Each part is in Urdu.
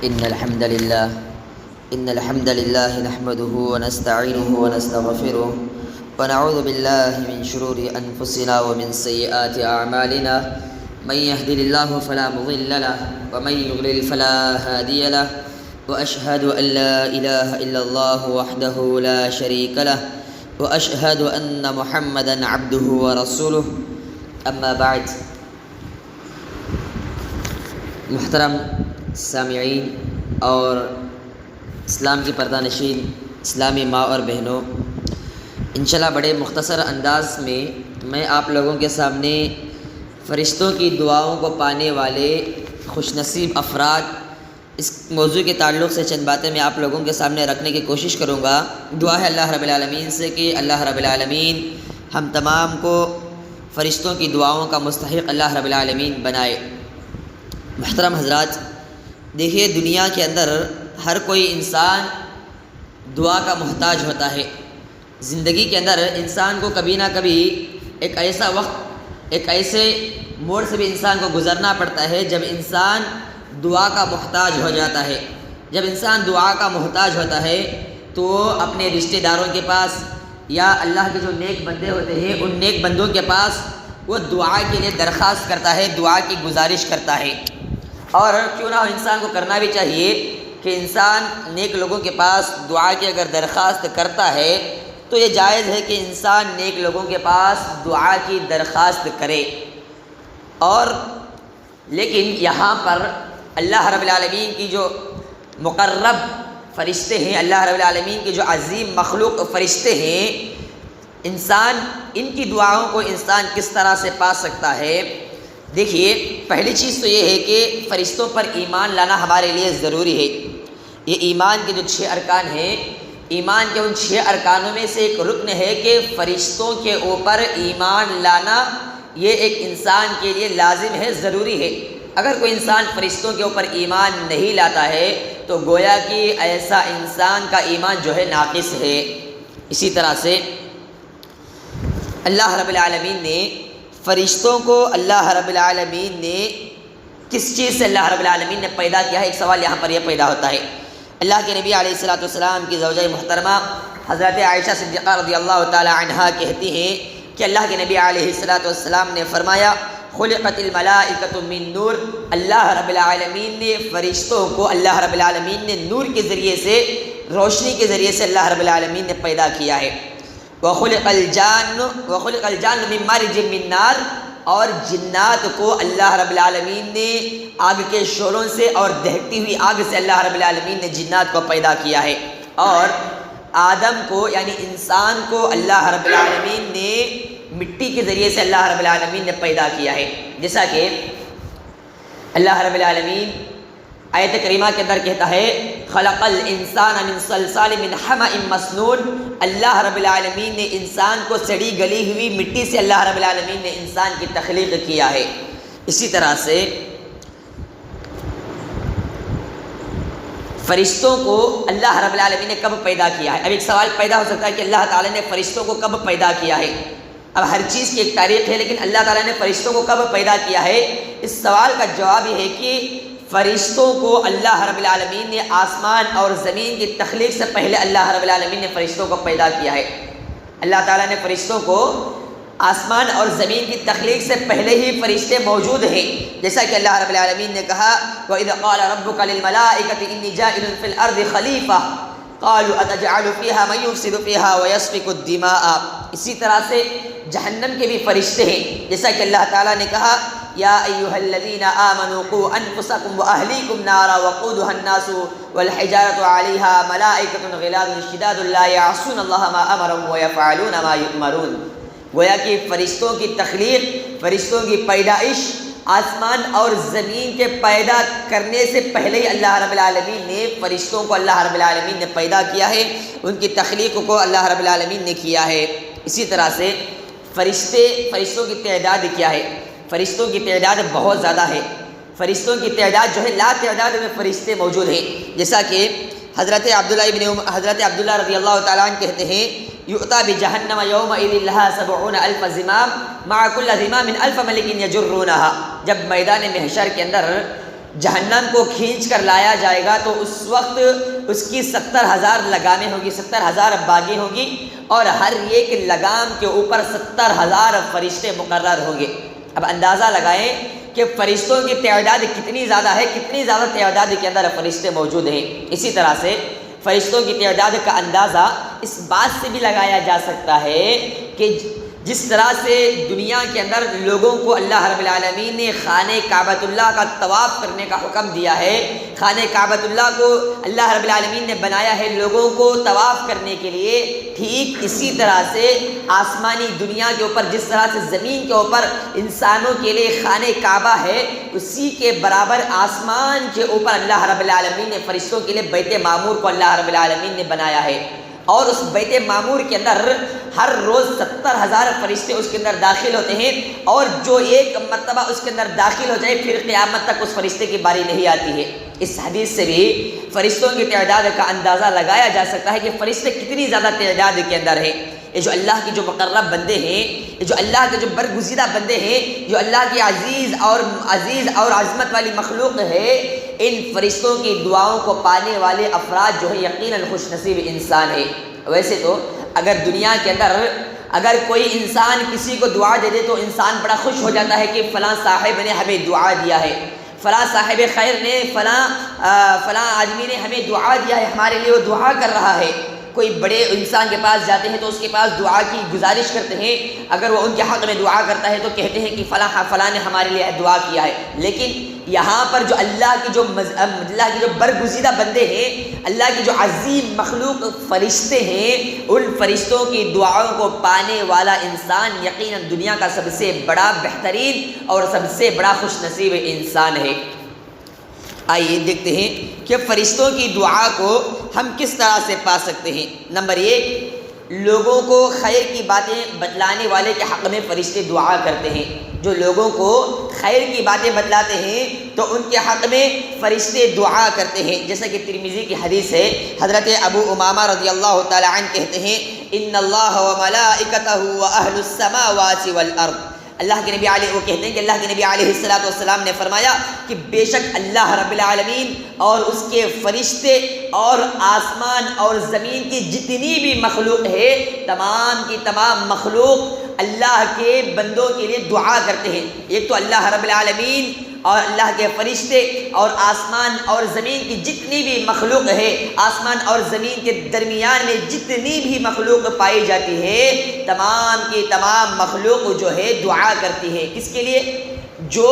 إن الحمد لله نحمده ونستعينه ونستغفره ونعوذ بالله من شرور أنفسنا ومن سيئات أعمالنا من يهدي الله فلا مضل له ومن يضلل فلا هادي له وأشهد أن لا إله إلا الله وحده لا شريك له وأشهد أن محمدا عبده ورسوله أما بعد. محترم سامعین اور اسلام کی پردہ نشین اسلامی ماں اور بہنوں، انشاءاللہ بڑے مختصر انداز میں آپ لوگوں کے سامنے فرشتوں کی دعاؤں کو پانے والے خوش نصیب افراد اس موضوع کے تعلق سے چند باتیں میں آپ لوگوں کے سامنے رکھنے کی کوشش کروں گا. دعا ہے اللہ رب العالمین سے کہ اللہ رب العالمین ہم تمام کو فرشتوں کی دعاؤں کا مستحق اللہ رب العالمین بنائے. محترم حضرات، دیکھیے دنیا کے اندر ہر کوئی انسان دعا کا محتاج ہوتا ہے. زندگی کے اندر انسان کو کبھی نہ کبھی ایک ایسا وقت، ایک ایسے موڑ سے بھی انسان کو گزرنا پڑتا ہے جب انسان دعا کا محتاج ہو جاتا ہے. جب انسان دعا کا محتاج ہوتا ہے تو وہ اپنے رشتہ داروں کے پاس یا اللہ کے جو نیک بندے ہوتے ہیں ان نیک بندوں کے پاس وہ دعا کے لیے درخواست کرتا ہے، دعا کی گزارش کرتا ہے. اور کیوں نہ ہو انسان کو کرنا بھی چاہیے کہ انسان نیک لوگوں کے پاس دعا کی اگر درخواست کرتا ہے تو یہ جائز ہے کہ انسان نیک لوگوں کے پاس دعا کی درخواست کرے. اور لیکن یہاں پر اللہ رب العالمین کی جو مقرب فرشتے ہیں، اللہ رب العالمین کے جو عظیم مخلوق فرشتے ہیں، انسان ان کی دعاؤں کو انسان کس طرح سے پا سکتا ہے؟ دیکھیے، پہلی چیز تو یہ ہے کہ فرشتوں پر ایمان لانا ہمارے لیے ضروری ہے. یہ ایمان کے جو 6 ارکان ہیں، ایمان کے ان 6 ارکانوں میں سے ایک رکن ہے کہ فرشتوں کے اوپر ایمان لانا. یہ ایک انسان کے لیے لازم ہے، ضروری ہے. اگر کوئی انسان فرشتوں کے اوپر ایمان نہیں لاتا ہے تو گویا کہ ایسا انسان کا ایمان جو ہے ناقص ہے. اسی طرح سے اللہ رب العالمین نے فرشتوں کو کس چیز سے اللہ رب العالمین نے پیدا کیا ہے؟ ایک سوال یہاں پر یہ پیدا ہوتا ہے. اللہ کے نبی علیہ الصلوۃ والسلام کی زوجہ محترمہ حضرت عائشہ صدیقہ رضی اللہ تعالی عنہا کہتی ہیں کہ اللہ کے نبی علیہ الصلوۃ والسلام نے فرمایا، خلقت الملائکۃ من نور. اللہ رب العالمین نے فرشتوں کو، اللہ رب العالمین نے نور کے ذریعے سے، روشنی کے ذریعے سے اللہ رب العالمین نے پیدا کیا ہے. وخلق الجان من مارج من نار. اور جنات کو اللہ رب العالمین نے آگ کے شعلوں سے اور دہکتی ہوئی آگ سے اللہ رب العالمین نے جنات کو پیدا کیا ہے. اور آدم کو یعنی انسان کو اللہ رب العالمین نے مٹی کے ذریعے سے اللہ رب العالمین نے پیدا کیا ہے. جیسا کہ اللہ رب العالمین آیت کریمہ کے اندر کہتا ہے، خلق الانسان من صلصال من حمأ مسنون. اللہ رب العالمین نے انسان کو سڑی گلی ہوئی مٹی سے اللہ رب العالمین نے انسان کی تخلیق کیا ہے. اسی طرح سے فرشتوں کو اللہ رب العالمین نے کب پیدا کیا ہے؟ اب ایک سوال پیدا ہو سکتا ہے کہ اللہ تعالیٰ نے فرشتوں کو کب پیدا کیا ہے؟ اب ہر چیز کی ایک تاریخ ہے، لیکن اللہ تعالیٰ نے فرشتوں کو کب پیدا کیا ہے؟ اس سوال کا جواب یہ ہے کہ فرشتوں کو اللہ رب العالمین نے آسمان اور زمین کی تخلیق سے پہلے اللہ رب العالمین نے فرشتوں کو پیدا کیا ہے. اللہ تعالیٰ نے فرشتوں کو آسمان اور زمین کی تخلیق سے پہلے ہی فرشتے موجود ہیں. جیسا کہ اللہ رب العالمین نے کہا، وَإِذْ قَالَ رَبُّكَ لِلْمَلَائِكَةِ إِنِّي جَاعِلٌ فِي الْأَرْضِ خَلِيفَةً قَالُوا أَتَجْعَلُ فِيهَا مَن يُفْسِدُ فِيهَا وَيَسْفِكُ الدِّمَاءَ. اسی طرح سے جہنم کے بھی فرشتے ہیں. جیسا کہ اللہ تعالیٰ نے کہا، یا ایھا الذین آمنوا قوا انفسکم واہلیکم نارا وقودها الناس والحجارۃ علیہا ملائکۃ غلاظ شداد لا یعصون اللہ ما امرهم ویفعلون ما یؤمرون. گویا کہ فرشتوں کی تخلیق، فرشتوں کی پیدائش آسمان اور زمین کے پیدا کرنے سے پہلے ہی اللہ رب العالمین نے فرشتوں کو اللہ رب العالمین نے پیدا کیا ہے، ان کی تخلیق کو اللہ رب العالمین نے کیا ہے. اسی طرح سے فرشتوں کی تعداد کیا ہے؟ فرشتوں کی تعداد بہت زیادہ ہے. فرشتوں کی تعداد جو ہے لا تعداد میں فرشتے موجود ہیں. جیسا کہ حضرت عبداللہ رضی اللہ تعالیٰ عنہ کہتے ہیں، یؤتی بجہنم یومئذ لہا 70,000 زمام مع کل زمام 1000 ملک یجرونہا. جب میدان محشر کے اندر جہنم کو کھینچ کر لایا جائے گا تو اس وقت اس کی 70,000 لگامیں ہوں گی، 70,000 باغیں ہوں گی، اور ہر ایک لگام کے اوپر 70,000 فرشتے مقرر ہوں گے۔ اب اندازہ لگائیں کہ فرشتوں کی تعداد کتنی زیادہ ہے، کتنی زیادہ تعداد کے اندر فرشتے موجود ہیں۔ اسی طرح سے فرشتوں کی تعداد کا اندازہ اس بات سے بھی لگایا جا سکتا ہے کہ جس طرح سے دنیا کے اندر لوگوں کو اللہ رب العالمین نے خانہ کعبۃ اللہ کا طواف کرنے کا حکم دیا ہے، خانہ کعبۃ اللہ کو اللہ رب العالمین نے بنایا ہے لوگوں کو طواف کرنے کے لیے، ٹھیک اسی طرح سے آسمانی دنیا کے اوپر جس طرح سے زمین کے اوپر انسانوں کے لیے خانہ کعبہ ہے، اسی کے برابر آسمان کے اوپر اللہ رب العالمین نے فرشتوں کے لیے بیت معمور کو اللہ رب العالمین نے بنایا ہے، اور اس بیت معمور کے اندر ہر روز 70,000 فرشتے اس کے اندر داخل ہوتے ہیں، اور جو ایک مرتبہ اس کے اندر داخل ہو جائے پھر قیامت تک اس فرشتے کی باری نہیں آتی ہے۔ اس حدیث سے بھی فرشتوں کی تعداد کا اندازہ لگایا جا سکتا ہے کہ فرشتے کتنی زیادہ تعداد کے اندر ہیں۔ یہ جو اللہ کے جو مقرب بندے ہیں، یہ جو اللہ کے جو برگزیدہ بندے ہیں، جو اللہ کی عزیز اور عظمت والی مخلوق ہے، ان فرشتوں کی دعاؤں کو پانے والے افراد جو ہے یقیناً خوش نصیب انسان ہے۔ ویسے تو اگر دنیا کے اندر اگر کوئی انسان کسی کو دعا دے دے تو انسان بڑا خوش ہو جاتا ہے کہ فلاں صاحب نے ہمیں دعا دیا ہے، فلاں صاحب خیر نے فلاں آدمی نے ہمیں دعا دیا ہے، ہمارے لیے وہ دعا کر رہا ہے۔ کوئی بڑے انسان کے پاس جاتے ہیں تو اس کے پاس دعا کی گزارش کرتے ہیں، اگر وہ ان کے حق میں دعا کرتا ہے تو کہتے ہیں کہ فلاں نے ہمارے لیے دعا کیا ہے۔ لیکن یہاں پر جو اللہ کی جو برگزیدہ بندے ہیں، اللہ کی جو عظیم مخلوق فرشتے ہیں، ان فرشتوں کی دعاؤں کو پانے والا انسان یقیناً دنیا کا سب سے بڑا بہترین اور سب سے بڑا خوش نصیب انسان ہے۔ آئیے دیکھتے ہیں کہ فرشتوں کی دعا کو ہم کس طرح سے پا سکتے ہیں۔ نمبر 1، لوگوں کو خیر کی باتیں بتلانے والے کے حق میں فرشتے دعا کرتے ہیں۔ جو لوگوں کو خیر کی باتیں بتلاتے ہیں تو ان کے حق میں فرشتے دعا کرتے ہیں، جیسا کہ ترمذی کی حدیث ہے، حضرت ابو امامہ رضی اللہ تعالی عنہ کہتے ہیں ان اللہ وملائکتہ واہل السماوات والارض، اللہ کے نبی وہ کہتے ہیں کہ اللہ کے نبی علیہ الصلوۃ والسلام نے فرمایا کہ بے شک اللہ رب العالمین اور اس کے فرشتے اور آسمان اور زمین کی جتنی بھی مخلوق ہے، تمام کی تمام مخلوق اللہ کے بندوں کے لیے دعا کرتے ہیں۔ ایک تو اللہ رب العالمین اور اللہ کے فرشتے اور آسمان اور زمین کی جتنی بھی مخلوق ہے، آسمان اور زمین کے درمیان میں جتنی بھی مخلوق پائی جاتی ہے، تمام کی تمام مخلوق جو ہے دعا کرتی ہے۔ کس کے لیے؟ جو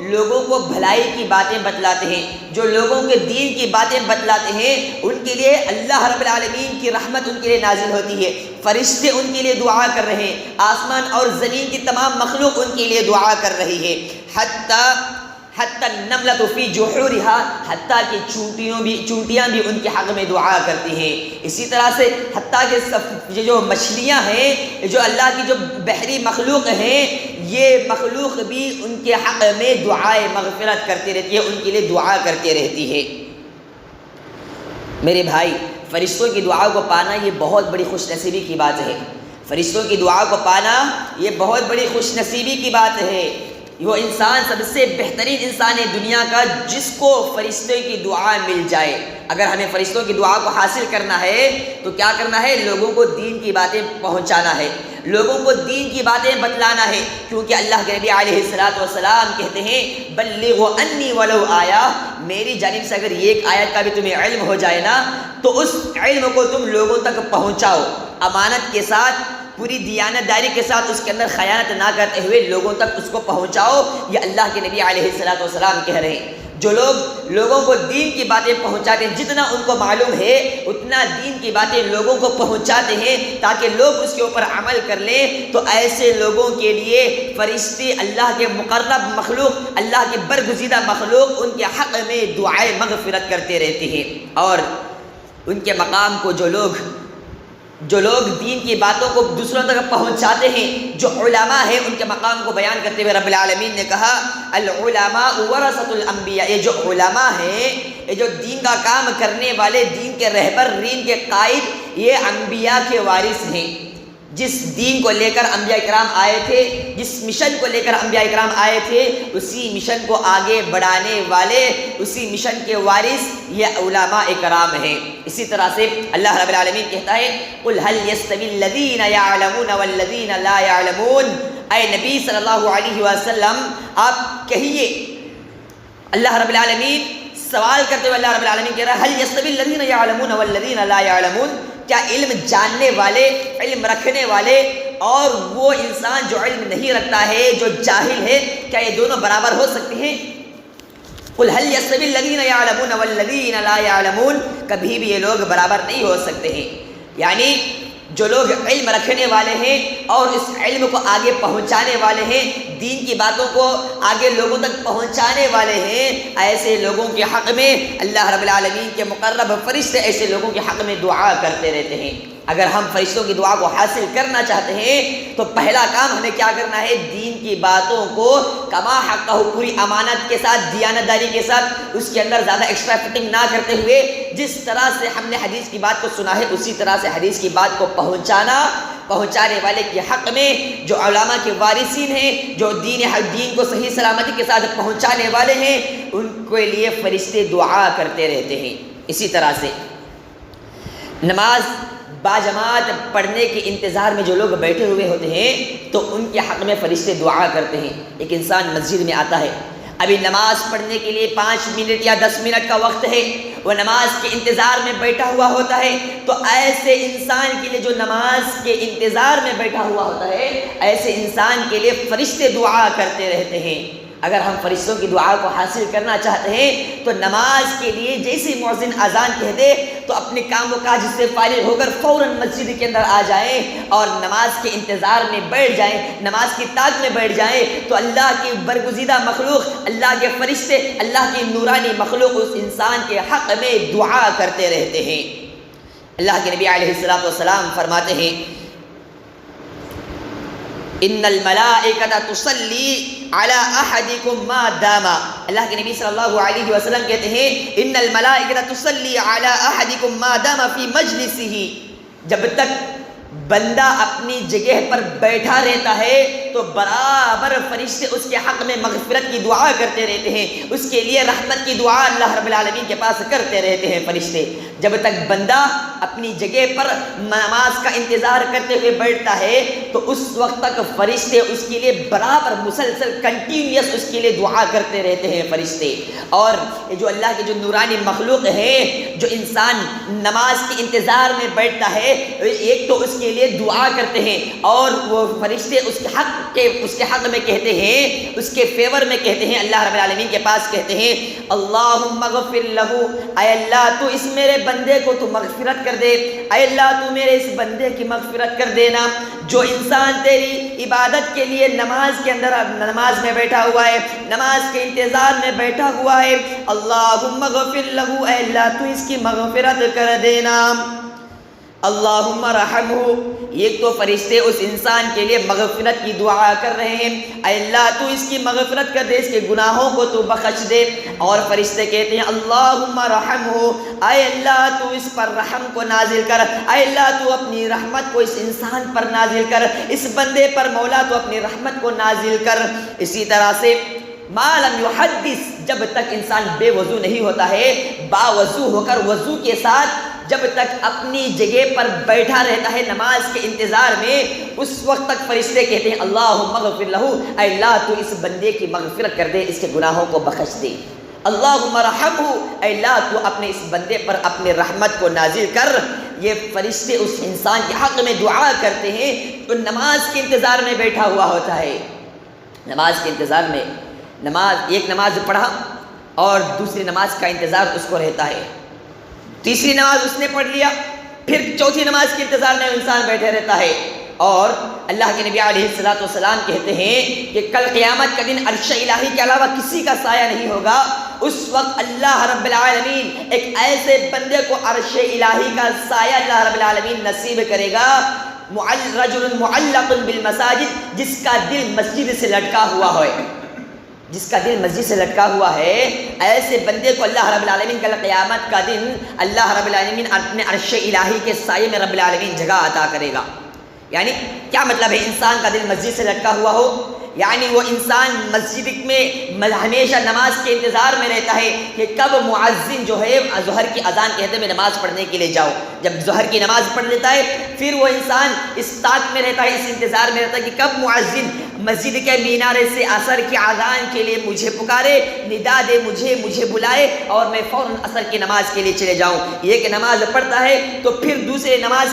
لوگوں کو بھلائی کی باتیں بتلاتے ہیں، جو لوگوں کے دین کی باتیں بتلاتے ہیں، ان کے لیے اللہ رب العالمین کی رحمت ان کے لیے نازل ہوتی ہے، فرشتے ان کے لیے دعا کر رہے ہیں، آسمان اور زمین کی تمام مخلوق ان کے لیے دعا کر رہی ہے، حتی النملۃ فی جحورها، حتیٰ کہ چونٹیاں بھی ان کے حق میں دعا کرتی ہیں۔ اسی طرح سے حتیٰ کہ یہ جو مچھلیاں ہیں، جو اللہ کی جو بحری مخلوق ہیں، یہ مخلوق بھی ان کے حق میں دعائے مغفرت کرتی رہتی ہے، ان کے لیے دعا کرتی رہتی ہے۔ میرے بھائی، فرشتوں کی دعا کو پانا یہ بہت بڑی خوش نصیبی کی بات ہے۔ فرشتوں کی دعا کو پانا یہ بہت بڑی خوش نصیبی کی بات ہے۔ وہ انسان سب سے بہترین انسان ہے دنیا کا جس کو فرشتے کی دعا مل جائے۔ اگر ہمیں فرشتوں کی دعا کو حاصل کرنا ہے تو کیا کرنا ہے؟ لوگوں کو دین کی باتیں پہنچانا ہے، لوگوں کو دین کی باتیں بتلانا ہے، کیونکہ اللہ کے نبی علیہ الصلوۃ والسلام کہتے ہیں بلغوا انی ولو آیہ، میری جانب سے اگر ایک آیت کا بھی تمہیں علم ہو جائے نا تو اس علم کو تم لوگوں تک پہنچاؤ، امانت کے ساتھ، پوری دیانت داری کے ساتھ، اس کے اندر خیانت نہ کرتے ہوئے لوگوں تک اس کو پہنچاؤ۔ یہ اللہ کے نبی علیہ الصلوۃ والسلام کہہ رہے ہیں۔ جو لوگ لوگوں کو دین کی باتیں پہنچاتے ہیں، جتنا ان کو معلوم ہے اتنا دین کی باتیں لوگوں کو پہنچاتے ہیں تاکہ لوگ اس کے اوپر عمل کر لیں، تو ایسے لوگوں کے لیے فرشتے اللہ کے مقرب مخلوق، اللہ کے برگزیدہ مخلوق ان کے حق میں دعائے مغفرت کرتے رہتے ہیں۔ اور ان کے مقام کو جو لوگ دین کی باتوں کو دوسروں تک پہنچاتے ہیں، جو علماء ہیں، ان کے مقام کو بیان کرتے ہوئے رب العالمین نے کہا العلماء ورثۃ الانبیاء، یہ جو علماء ہیں، یہ جو دین کا کام کرنے والے، دین کے رہبر، دین کے قائد، یہ انبیاء کے وارث ہیں۔ جس دین کو لے کر انبیاء کرام آئے تھے، جس مشن کو لے کر انبیاء کرام آئے تھے، اسی مشن کو آگے بڑھانے والے، اسی مشن کے وارث یہ علماء کرام ہیں۔ اسی طرح سے اللہ رب العالمین کہتا ہے قُلْ هَلْ يَسْتَوِي الَّذِينَ يَعْلَمُونَ وَالَّذِينَ لَا يَعْلَمُونَ، اے نبی صلی اللہ علیہ وسلم آپ کہیے، اللہ رب العالمین سوال کرتے ہوئے اللہ رب العالمین کہہ رہا ہے هَلْ يَسْتَوِي الَّذِينَ يَعْلَمُونَ وَالَّذِينَ لَا يَعْلَمُونَ، کیا علم جاننے والے، علم رکھنے والے اور وہ انسان جو علم نہیں رکھتا ہے، جو جاہل ہے، کیا یہ دونوں برابر ہو سکتے ہیں؟ قُلْ هَلْ يَسْتَوِي الَّذِينَ يَعْلَمُونَ وَالَّذِينَ لَا يَعْلَمُونَ، کبھی بھی یہ لوگ برابر نہیں ہو سکتے ہیں۔ یعنی جو لوگ علم رکھنے والے ہیں اور اس علم کو آگے پہنچانے والے ہیں، دین کی باتوں کو آگے لوگوں تک پہنچانے والے ہیں، ایسے لوگوں کے حق میں اللہ رب العالمین کے مقرب فرشتے ایسے لوگوں کے حق میں دعا کرتے رہتے ہیں۔ اگر ہم فرشتوں کی دعا کو حاصل کرنا چاہتے ہیں تو پہلا کام ہمیں کیا کرنا ہے؟ دین کی باتوں کو کما حقہ، پوری امانت کے ساتھ، دیانتداری کے ساتھ، اس کے اندر زیادہ ایکسٹرا فٹنگ نہ کرتے ہوئے جس طرح سے ہم نے حدیث کی بات کو سنا ہے اسی طرح سے حدیث کی بات کو پہنچانے والے کے حق میں جو علماء کے وارثین ہیں، جو دین کو صحیح سلامتی کے ساتھ پہنچانے والے ہیں، ان کے لیے فرشتے دعا کرتے رہتے ہیں۔ اسی طرح سے نماز باجماعت پڑھنے کے انتظار میں جو لوگ بیٹھے ہوئے ہوتے ہیں تو ان کے حق میں فرشتے دعا کرتے ہیں۔ ایک انسان مسجد میں آتا ہے، ابھی نماز پڑھنے کے لیے 5 منٹ یا 10 منٹ کا وقت ہے، وہ نماز کے انتظار میں بیٹھا ہوا ہوتا ہے، تو ایسے انسان کے لیے جو نماز کے انتظار میں بیٹھا ہوا ہوتا ہے، ایسے انسان کے لیے فرشتے دعا کرتے رہتے ہیں۔ اگر ہم فرشتوں کی دعا کو حاصل کرنا چاہتے ہیں تو نماز کے لیے جیسے مؤذن اذان کہہ دے تو اپنے کام و کاج سے فارغ ہو کر فوراً مسجد کے اندر آ جائیں اور نماز کے انتظار میں بیٹھ جائیں، نماز کی طاق میں بیٹھ جائیں، تو اللہ کی برگزیدہ مخلوق، اللہ کے فرشتے، اللہ کی نورانی مخلوق اس انسان کے حق میں دعا کرتے رہتے ہیں۔ اللہ کے نبی علیہ الصلوۃ والسلام فرماتے ہیں ان الملائکۃ تصلی علی احدکم ما دام، اللہ کے نبی صلی اللہ علیہ وسلم کہتے ہیں ان الملائکۃ تصلی علی احدکم ما دام فی مجلسہ، جب تک بندہ اپنی جگہ پر بیٹھا رہتا ہے تو برابر فرشتے اس کے حق میں مغفرت کی دعا کرتے رہتے ہیں، اس کے لیے رحمت کی دعا اللہ رب العالمین کے پاس کرتے رہتے ہیں فرشتے۔ جب تک بندہ اپنی جگہ پر نماز کا انتظار کرتے ہوئے بیٹھتا ہے تو اس وقت تک فرشتے اس کے لیے برابر مسلسل کنٹینیوس اس کے لیے دعا کرتے رہتے ہیں فرشتے۔ اور یہ جو اللہ کے جو نورانی مخلوق ہے، جو انسان نماز کے انتظار میں بیٹھتا ہے، ایک تو اس کے لیے دعا کرتے ہیں اور وہ فرشتے اس کے حق میں کہتے ہیں، اس کے فیور میں کہتے ہیں، اللہ رب العالمین کے پاس کہتے ہیں اللہم اغفر لہ، اے اللہ تو اس میرے بندے کو تو مغفرت کر دے، اے اللہ تو میرے اس بندے کی مغفرت کر دینا۔ جو انسان تیری عبادت کے لیے نماز کے اندر نماز میں بیٹھا ہوا ہے، نماز کے انتظار میں بیٹھا ہوا ہے، اللہم اغفر لہ، اے اللہ تو اس کی مغفرت کر دینا۔ اللہم رحمہ، ایک تو فرشتے اس انسان کے لیے مغفرت کی دعا کر رہے ہیں، اے اللہ تو اس کی مغفرت کر دے، اس کے گناہوں کو تو بخش دے، اور فرشتے کہتے ہیں اللہم رحمہ، اے اللہ تو اس پر رحم کو نازل کر، اے اللہ تو اپنی رحمت کو اس انسان پر نازل کر، اس بندے پر مولا تو اپنی رحمت کو نازل کر۔ اسی طرح سے ما لم یحدث، جب تک انسان بے وضو نہیں ہوتا ہے، باوضو ہو کر وضو کے ساتھ جب تک اپنی جگہ پر بیٹھا رہتا ہے نماز کے انتظار میں، اس وقت تک فرشتے کہتے ہیں اللہم اغفر لہ، اے اللہ تو اس بندے کی مغفرت کر دے، اس کے گناہوں کو بخش دے۔ اللہم رحمہ، اے اللہ تو اپنے اس بندے پر اپنے رحمت کو نازل کر۔ یہ فرشتے اس انسان کے حق میں دعا کرتے ہیں تو نماز کے انتظار میں بیٹھا ہوا ہوتا ہے۔ نماز کے انتظار میں ایک نماز پڑھا اور دوسری نماز کا انتظار اس کو رہتا ہے، تیسری نماز اس نے پڑھ لیا، پھر چوتھی نماز کے انتظار میں انسان بیٹھے رہتا ہے۔ اور اللہ کے نبی علیہ الصلوۃ والسلام کہتے ہیں کہ کل قیامت کا دن عرش الہی کے علاوہ کسی کا سایہ نہیں ہوگا، اس وقت اللہ رب العالمین ایک ایسے بندے کو عرش الہی کا سایہ اللہ رب العالمین نصیب کرے گا، رجل معلق بالمساجد، جس کا دل مسجد سے لٹکا ہوا ہے، جس کا دل مسجد سے لٹکا ہوا ہے، ایسے بندے کو اللہ رب العالمین کل قیامت کا دن اللہ رب العالمین اپنے عرش الہی کے سائے میں رب العالمین جگہ عطا کرے گا۔ یعنی کیا مطلب ہے انسان کا دل مسجد سے لٹکا ہوا ہو؟ یعنی وہ انسان مسجد میں ہمیشہ نماز کے انتظار میں رہتا ہے کہ کب مؤذن جو ہے ظہر کی اذان کہتے میں نماز پڑھنے کے لیے جاؤ. جب ظہر کی نماز پڑھ لیتا ہے پھر وہ انسان اس طاق میں رہتا ہے، اس انتظار میں رہتا ہے کہ کب مؤذن مسجد کے مینارے سے عصر کی اذان کے لیے مجھے پکارے، ندا دے مجھے بلائے اور میں فوراً عصر کی نماز کے لیے چلے جاؤں. یہ کہ نماز پڑھتا ہے تو پھر دوسرے نماز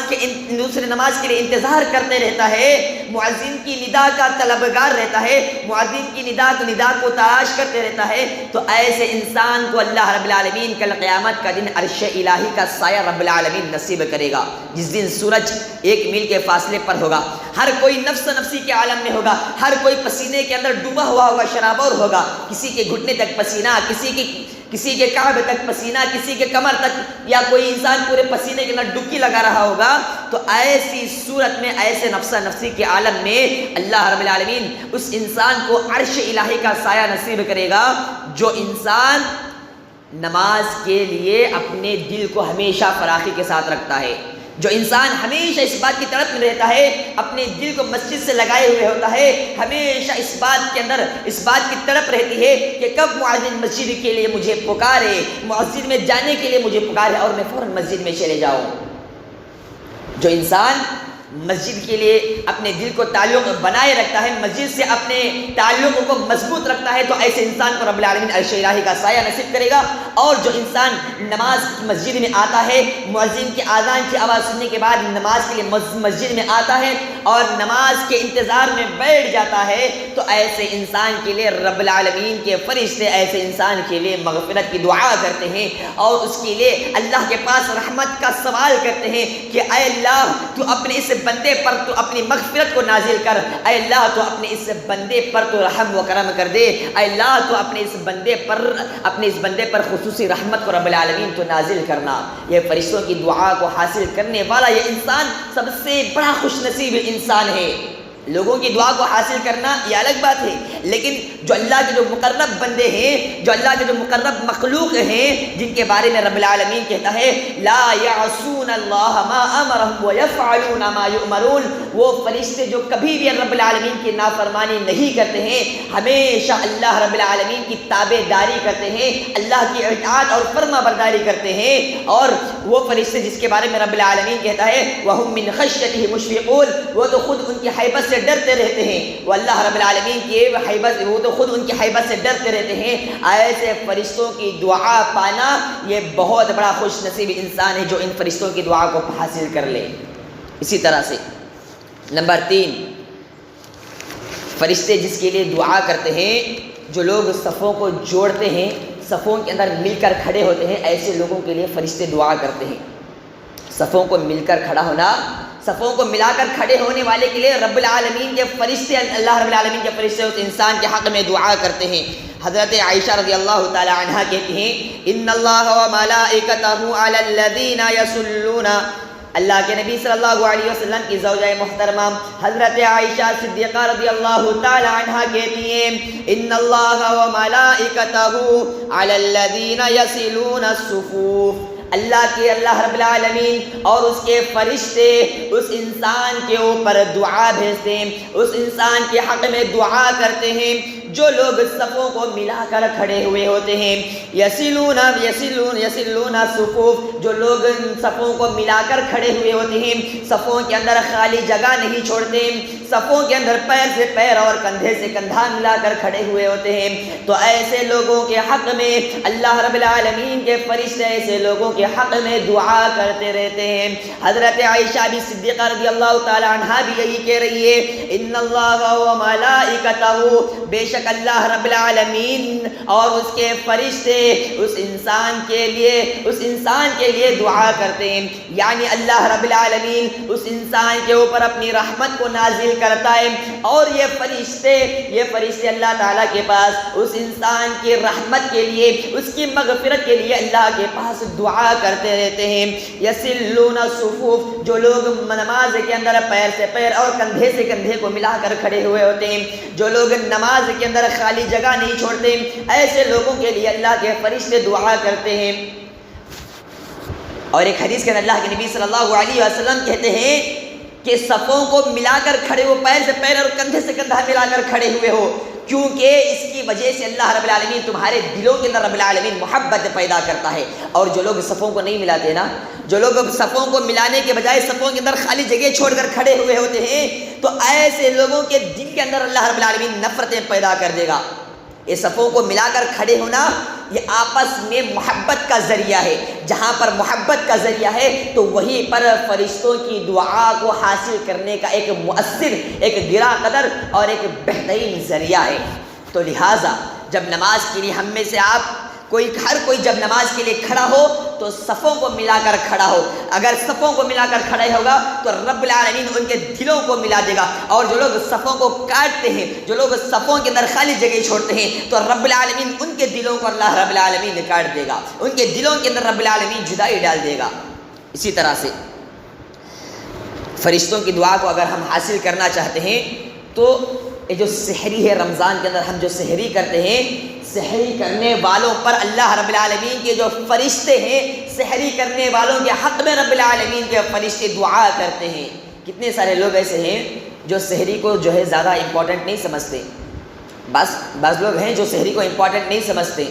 کے لیے انتظار کرتے رہتا ہے، مؤذن کی ندا کا طلبگار رہتا ہے، مؤذن کی ندا کو تلاش کرتے رہتا ہے. تو ایسے انسان کو اللہ رب العالمین کل قیامت کا دن عرش الہی کا سایہ رب العالمین نصیب کرے گا، جس دن سورج 1 میل کے فاصلے پر ہوگا. ہر کوئی نفس نفسی کے عالم میں ہوگا، ہر کوئی پسینے کے اندر ڈوبا ہوا ہوگا، شرابور ہوگا. کسی کے گھٹنے تک پسینہ، کسی کے کعب تک پسینہ، کسی کے کمر تک، یا کوئی انسان پورے پسینے کے اندر ڈبکی لگا رہا ہوگا. تو ایسی صورت میں، ایسے نفس نفسی کے عالم میں اللہ رب العالمین اس انسان کو عرش الہی کا سایہ نصیب کرے گا جو انسان نماز کے لیے اپنے دل کو ہمیشہ فراخی کے ساتھ رکھتا ہے، جو انسان ہمیشہ اس بات کی طرف میں رہتا ہے، اپنے دل کو مسجد سے لگائے ہوئے ہوتا ہے، ہمیشہ اس بات کی طرف رہتی ہے کہ کب مؤذن مسجد کے لیے مجھے پکارے، مسجد میں جانے کے لیے مجھے پکارے اور میں فوراً مسجد میں چلے جاؤں. جو انسان مسجد کے لیے اپنے دل کو تعلق بنائے رکھتا ہے، مسجد سے اپنے تعلق کو مضبوط رکھتا ہے، تو ایسے انسان کو رب العالمین عرش الہی کا سایہ نصیب کرے گا. اور جو انسان نماز کی مسجد میں آتا ہے، مؤذن کی اذان کی آواز سننے کے بعد نماز کے لیے مسجد میں آتا ہے اور نماز کے انتظار میں بیٹھ جاتا ہے، تو ایسے انسان کے لیے رب العالمین کے فرشتے ایسے انسان کے لیے مغفرت کی دعا کرتے ہیں اور اس کے لیے اللہ کے پاس رحمت کا سوال کرتے ہیں کہ اے اللہ تو اپنے اس بندے پر تو اپنی مغفرت کو نازل کر، اے اللہ تو اپنے اس بندے پر تو رحم و کرم کر دے، اے اللہ تو اپنے اس بندے پر خصوصی رحمت کو رب العالمین تو نازل کرنا. یہ فرشتوں کی دعا کو حاصل کرنے والا یہ انسان سب سے بڑا خوش نصیب انسان ہے. لوگوں کی دعا کو حاصل کرنا یہ الگ بات ہے، لیکن جو اللہ کے جو مقرب بندے ہیں، جو اللہ کے جو مقرب مخلوق ہیں، جن کے بارے میں رب العالمین کہتا ہے لا یعصون اللہ ما امرهم ویفعلون ما یؤمرون، وہ فرشتے جو کبھی بھی رب العالمین کی نافرمانی نہیں کرتے ہیں، ہمیشہ اللہ رب العالمین کی تابع داری کرتے ہیں، اللہ کی اطاعت اور فرما برداری کرتے ہیں. اور وہ فرشتے جس کے بارے میں رب العالمین کہتا ہے وَهُم مِّن خَشْيَتِهِ مُشْفِقُونَ، وہ تو خود ان کی حیبت سے ڈرتے رہتے ہیں، وہ اللہ رب العالمین کی حیبت، وہ تو خود ان کی حیبت سے ڈرتے رہتے ہیں. ایسے فرشتوں کی دعا پانا یہ بہت بڑا خوش نصیب انسان ہے جو ان فرشتوں کی دعا کو حاصل کر لے. اسی طرح سے نمبر 3، فرشتے جس کے لیے دعا کرتے ہیں، جو لوگ صفوں کو جوڑتے ہیں، صفوں کے اندر مل کر کھڑے ہوتے ہیں، ایسے لوگوں کے لیے فرشتے دعا کرتے ہیں. صفوں کو مل کر کھڑا ہونا، صفوں کو ملا کر کھڑے ہونے والے کے لیے رب العالمین کے فرشتے، اللہ رب العالمین کے فرشتے اس انسان کے حق میں دعا کرتے ہیں. حضرت عائشہ رضی اللہ تعالی عنہا کہتی ہیں ان اللہ و ملائکتہ علی الذین یصلون، اللہ کے نبی صلی اللہ علیہ وسلم کی زوجہ محترمہ حضرت عائشہ صدیقہ رضی اللہ تعالی عنہا کہتی ہیں ان اللہ و ملائکتہ علی الذین یصلون الصفوف، اللہ رب العالمین اور اس کے فرشتے اس انسان کے اوپر دعا بھیجتے ہیں، اس انسان کے حق میں دعا کرتے ہیں جو لوگ صفوں کو ملا کر کھڑے ہوئے ہوتے ہیں. یسلون صفوف، جو لوگ صفوں کو ملا کر کھڑے ہوئے ہوتے ہیں، صفوں کے اندر خالی جگہ نہیں چھوڑتے، صفوں کے اندر پیر سے پیر اور کندھے سے کندھا ملا کر کھڑے ہوئے ہوتے ہیں. تو ایسے لوگوں کے حق میں اللہ رب العالمین کے فرشتے ایسے لوگوں کے حق میں دعا کرتے رہتے ہیں. حضرت عائشہ بھی صدیقہ رضی اللہ تعالی عنہا بھی یہی کہہ رہی ہے ان اللہ و ملائکتہ، بے شک اللہ رب العالمین اور اس کے فرشتے اس انسان کے لیے دعا کرتے ہیں. یعنی اللہ رب العالمین اس انسان کے اوپر اپنی رحمت کو نازل کرتا ہے اور یہ فرشتے اللہ تعالیٰ کے پاس اس انسان کی رحمت کے لیے، اس کی مغفرت کے لیے اللہ کے پاس دعا کرتے رہتے ہیں. یسلون الصفوف، جو لوگ نماز کے اندر پیر سے پیر اور کندھے سے کندھے کو ملا کر کھڑے ہوئے ہوتے ہیں، جو لوگ نماز کے اندر خالی جگہ نہیں چھوڑتے، ایسے لوگوں کے لیے اللہ کے فرشتے دعا کرتے ہیں. اور ایک حدیث کے اندر اللہ کے نبی صلی اللہ علیہ وسلم کہتے ہیں کہ صفوں کو ملا کر کھڑے ہو، پیر سے پیر اور کندھے سے کندھا ملا کر کھڑے ہوئے ہو، کیونکہ اس کی وجہ سے اللہ رب العالمین تمہارے دلوں کے اندر رب العالمین محبت پیدا کرتا ہے۔ اور جو لوگ صفوں کو نہیں ملاتے نا، جو لوگ صفوں کو ملانے کے بجائے صفوں کے اندر خالی جگہ چھوڑ کر کھڑے ہوئے ہوتے ہیں، تو ایسے لوگوں کے دل کے اندر اللہ رب العالمین نفرتیں پیدا کر دے گا۔ یہ صفوں کو ملا کر کھڑے ہونا یہ آپس میں محبت کا ذریعہ ہے، جہاں پر محبت کا ذریعہ ہے تو وہیں پر فرشتوں کی دعا کو حاصل کرنے کا ایک مؤثر، ایک گرا قدر اور ایک بہترین ذریعہ ہے۔ تو لہٰذا جب نماز کے لیے ہم میں سے ہر کوئی جب نماز کے لیے کھڑا ہو تو صفوں کو ملا کر کھڑا ہو۔ اگر صفوں کو ملا کر کھڑا ہوگا تو رب العالمین ان کے دلوں کو ملا دے گا، اور جو لوگ صفوں کو کاٹتے ہیں، جو لوگ صفوں کے اندر خالی جگہ چھوڑتے ہیں، تو رب العالمین ان کے دلوں کو اللہ رب العالمین کاٹ دے گا، ان کے دلوں کے اندر رب العالمین جدائی ڈال دے گا۔ اسی طرح سے فرشتوں کی دعا کو اگر ہم حاصل کرنا چاہتے ہیں تو یہ جو سحری ہے، رمضان کے اندر ہم جو سحری کرتے ہیں، سحری کرنے والوں پر اللہ رب العالمین کے جو فرشتے ہیں، سحری کرنے والوں کے حق میں رب العالمین کے فرشتے دعا کرتے ہیں۔ کتنے سارے لوگ ایسے ہیں جو سحری کو جو ہے زیادہ امپورٹنٹ نہیں سمجھتے، بعض لوگ ہیں جو سحری کو امپورٹنٹ نہیں سمجھتے،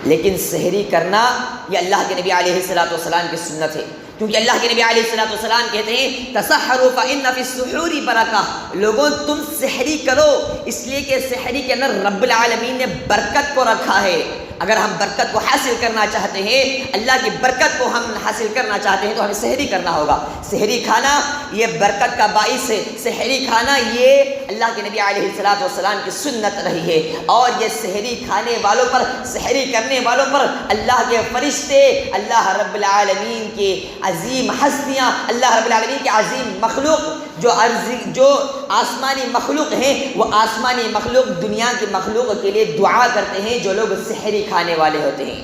لیکن سحری کرنا یہ اللہ کے نبی علیہ الصلوۃ والسلام کی سنت ہے، کیونکہ اللہ کے نبی علیہ الصلوۃ والسلام کہتے ہیں تسحروا فإن فی السحور برکہ، لوگوں تم سحری کرو اس لیے کہ سحری کے اندر رب العالمین نے برکت کو رکھا ہے۔ اگر ہم برکت کو حاصل کرنا چاہتے ہیں، اللہ کی برکت کو ہم حاصل کرنا چاہتے ہیں تو ہمیں سحری کرنا ہوگا۔ سحری کھانا یہ برکت کا باعث ہے، سحری کھانا یہ اللہ کے نبی علیہ الصلوۃ والسلام کی سنت رہی ہے، اور یہ سحری کھانے والوں پر، سحری کرنے والوں پر اللہ کے فرشتے، اللہ رب العالمین کے عظیم ہستیاں، اللہ رب العالمین کے عظیم مخلوق جو آسمانی مخلوق ہیں، وہ آسمانی مخلوق دنیا کی مخلوق کے لیے دعا کرتے ہیں جو لوگ سحری کھانے والے ہوتے ہیں۔